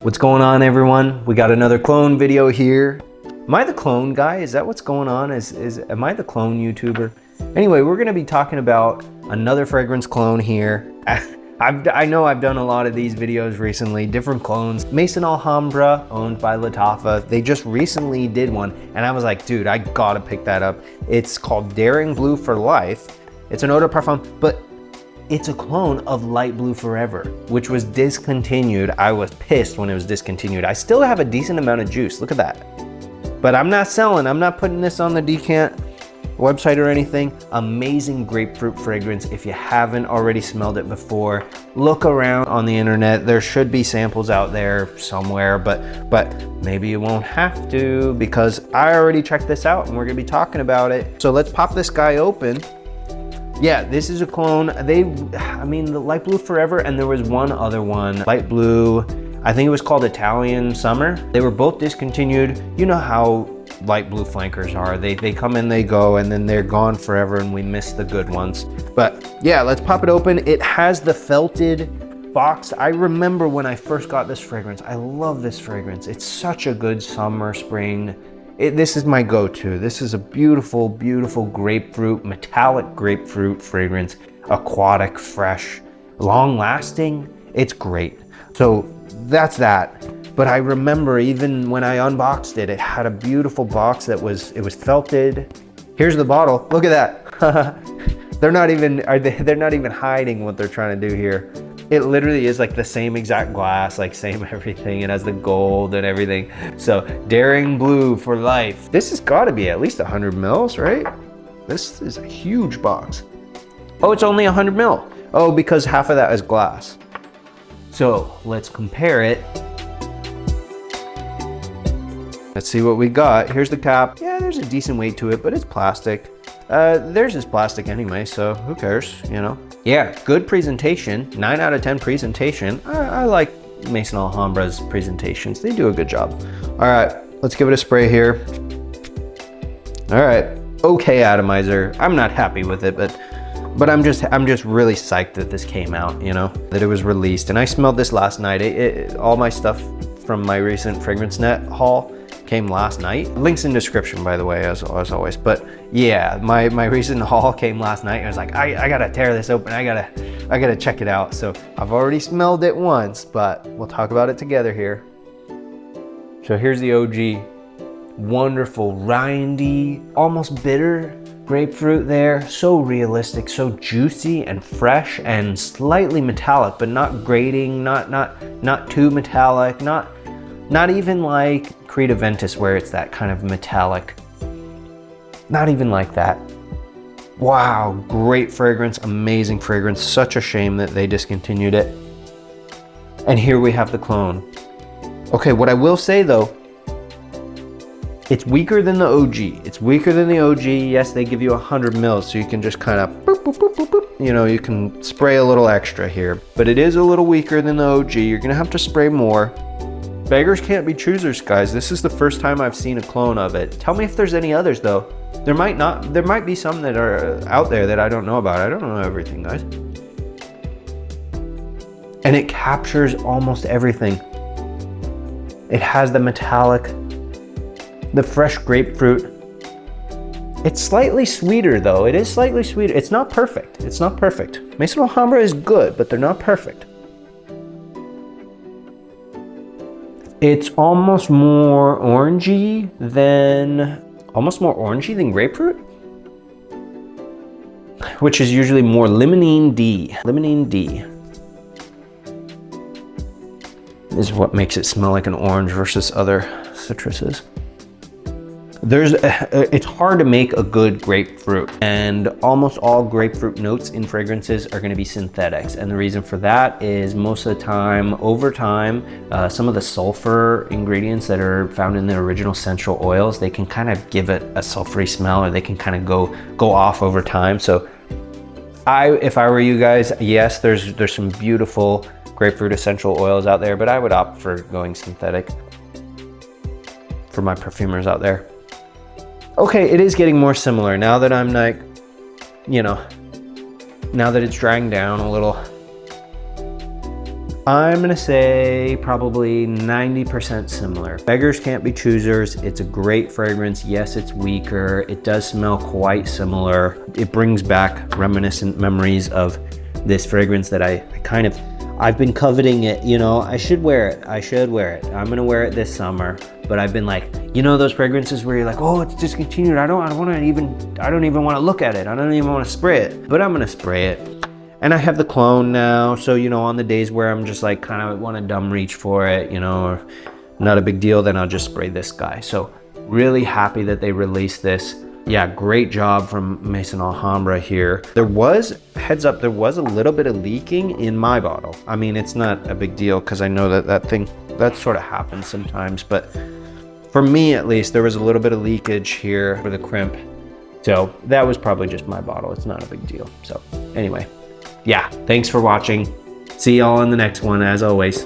What's going on, everyone? We got another clone video here. Am I the clone guy? Is that what's going on? Am I the clone YouTuber? Anyway, we're gonna be talking about another fragrance clone here. I know I've done a lot of these videos recently, different clones. Maison Alhambra, owned by Lattafa. They just recently did one, and I was like, dude, I gotta pick that up. It's called Daring Blue for Life. It's an eau de parfum, but it's a clone of Light Blue Forever, which was discontinued. I was pissed when it was discontinued. I still have a decent amount of juice, look at that. But I'm not selling, I'm not putting this on the Decant website or anything. Amazing grapefruit fragrance. If you haven't already smelled it before, look around on the internet. There should be samples out there somewhere, but maybe you won't have to, because I already checked this out and we're gonna be talking about it. So let's pop this guy open. Yeah, this is a clone. The Light Blue Forever, and there was one other one, Light Blue, I think it was called Italian Summer. They were both discontinued. You know how light blue flankers are. They come and they go, and then they're gone forever, and we miss the good ones. But yeah, let's pop it open. It has the felted box. I remember when I first got this fragrance. I love this fragrance. It's such a good summer, spring. This is my go-to. This is a beautiful, beautiful grapefruit, metallic grapefruit fragrance, aquatic, fresh, long-lasting. It's great. So that's that. But I remember even when I unboxed it, it had a beautiful box that was felted. Here's the bottle. Look at that. They're not even hiding what they're trying to do here. It literally is like the same exact glass, like same everything. It has the gold and everything. So Daring Blue for Life. This has got to be at least 100 mils, right? This is a huge box. Oh, it's only 100 mil. Oh, because half of that is glass. So let's compare it. Let's see what we got. Here's the cap. Yeah, there's a decent weight to it, but it's plastic. Theirs is plastic anyway, so who cares, you know? Yeah, good presentation, 9 out of 10 presentation. I like Maison Alhambra's presentations. They do a good job. All right, let's give it a spray here. All right, okay, Atomizer. I'm not happy with it, but I'm just really psyched that this came out, you know, that it was released. And I smelled this last night. All my stuff from my recent Fragrance Net haul came last night. Links in description, by the way, as always. But yeah, my recent haul came last night. I was like, I gotta tear this open. I gotta check it out. So I've already smelled it once, but we'll talk about it together here. So here's the OG. Wonderful, rindy, almost bitter grapefruit there. So realistic, so juicy and fresh and slightly metallic, but not grating, not too metallic, not even like Creed Aventus where it's that kind of metallic. Not even like that. Wow, great fragrance, amazing fragrance. Such a shame that they discontinued it. And here we have the clone. Okay, what I will say though, it's weaker than the OG. It's weaker than the OG. Yes, they give you 100 mils, so you can just kind of boop, boop, boop, boop, boop. You know, you can spray a little extra here, but it is a little weaker than the OG. You're gonna have to spray more. Beggars can't be choosers, guys. This is the first time I've seen a clone of it. Tell me if there's any others though. There might be some that are out there that I don't know about. I don't know everything, guys. And it captures almost everything. It has the metallic, the fresh grapefruit. It's slightly sweeter though. It is slightly sweeter. It's not perfect. It's not perfect. Maison Alhambra is good, but they're not perfect. It's almost more orangey than grapefruit, which is usually more limonene D. Limonene D is what makes it smell like an orange versus other citruses. It's hard to make a good grapefruit, and almost all grapefruit notes in fragrances are going to be synthetics. And the reason for that is most of the time, over time, some of the sulfur ingredients that are found in the original essential oils, they can kind of give it a sulfury smell, or they can kind of go off over time. So if I were you guys, yes, there's some beautiful grapefruit essential oils out there, but I would opt for going synthetic for my perfumers out there. Okay, it is getting more similar now that I'm like, you know, now that it's drying down a little. I'm gonna say probably 90% similar. Beggars can't be choosers. It's a great fragrance. Yes, it's weaker. It does smell quite similar. It brings back reminiscent memories of this fragrance that I've been coveting it, you know. I should wear it. I'm gonna wear it this summer. But I've been like, you know, those fragrances where you're like, oh, it's discontinued. I don't even want to look at it. I don't even want to spray it. But I'm gonna spray it. And I have the clone now, so, you know, on the days where I'm just like kind of want to dumb reach for it, you know, or not a big deal, then I'll just spray this guy. So really happy that they released this. Yeah, great job from Maison Alhambra here. There was, heads up, there was a little bit of leaking in my bottle. I mean, it's not a big deal because I know that sort of happens sometimes, but for me at least, there was a little bit of leakage here for the crimp. So that was probably just my bottle. It's not a big deal. So anyway. Yeah, thanks for watching. See y'all in the next one, as always.